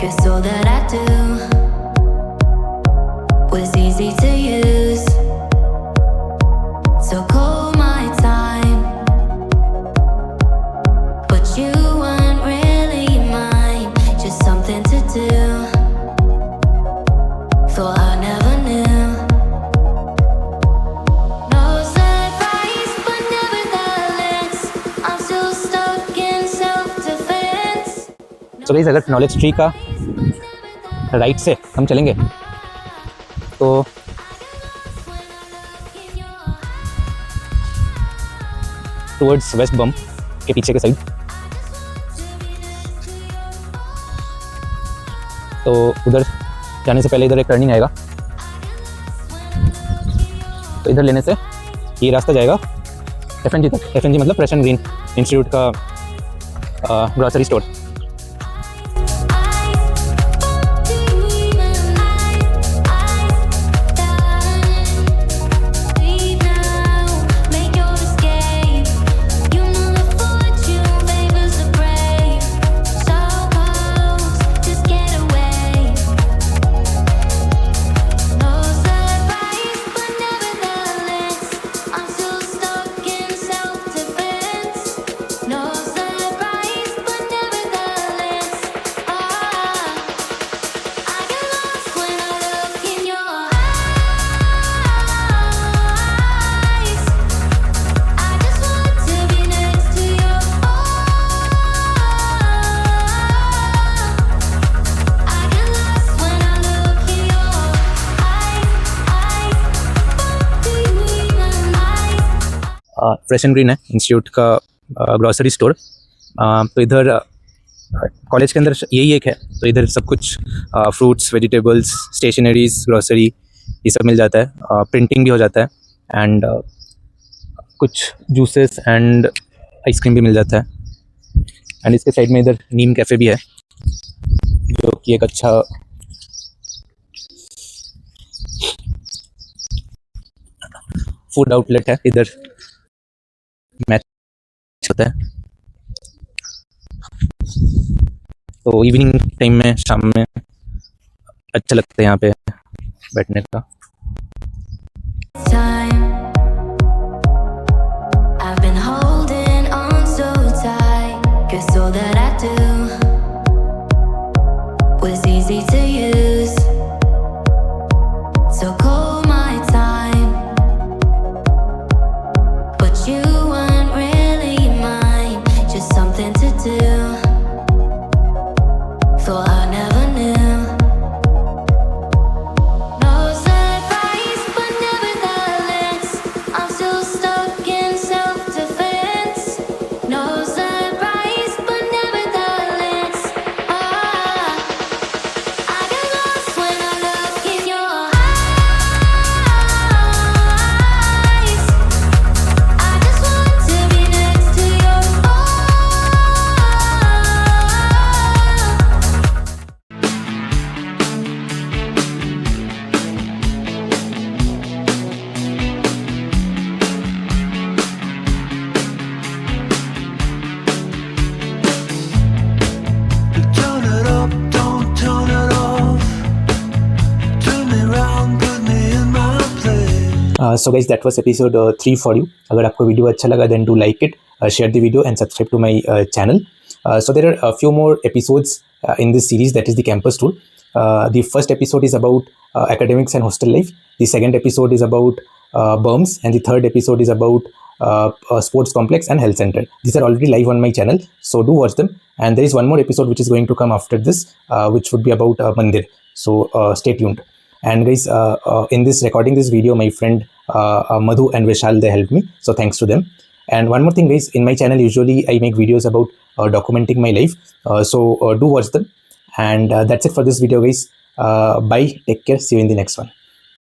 'cause all that I do was easy to use. So call my time, but you weren't really mine, just something to do. Thought I never knew. No surprise, but nevertheless, I'm still stuck in self-defense. तो guys अगर knowledge tree का right से हम चलेंगे तो towards waste बम के पीछे के साइड, तो उधर जाने से पहले इधर एक टर्निंग आएगा, तो इधर लेने से ये रास्ता जाएगा FNG तक। FNG मतलब फ्रेश एंड ग्रीन इंस्टीट्यूट का grocery store. Fresh and green है इंस्टीट्यूट का ग्रोसरी स्टोर। तो इधर कॉलेज के अंदर यही एक है, तो इधर सब कुछ फ्रूट्स, वेजिटेबल्स, स्टेशनरीज, ग्रोसरी ये सब मिल जाता है। प्रिंटिंग भी हो जाता है एंड कुछ जूसेस एंड आइसक्रीम भी मिल जाता है। एंड इसके साइड में इधर नीम कैफ़े भी है, जो कि एक अच्छा फूड आउटलेट है। इधर मैच होता है, तो इवनिंग टाइम में, शाम में अच्छा लगता है यहाँ पे बैठने का। I've been holding on so tight, 'cause all that I do was easy to use. So call my time, but you weren't really mine, just something to do. Thought I never knew. No surprise, but nevertheless, I'm still stuck in self-defense. No surprise, but nevertheless, I get lost when I look in your eyes. I just want to be next to your Turn it up, don't turn it off. Turn me round, put me in my place. So guys, that was episode 3 for you. अगर आपको video अच्छा लगा then do like it, share the video and subscribe to my channel. So there are a few more episodes in this series, that is the campus tour. The first episode is about academics and hostel life. The second episode is about Berms, and the third episode is about sports complex and health center. These are already live on my channel, so do watch them. And there is one more episode which is going to come after this, which would be about Mandir. So stay tuned. And guys, in this recording this video, my friend Madhu and Vishal, they helped me, so thanks to them. And one more thing guys, in my channel usually I make videos about documenting my life, so do watch them. And that's it for this video guys. Bye, take care, see you in the next one.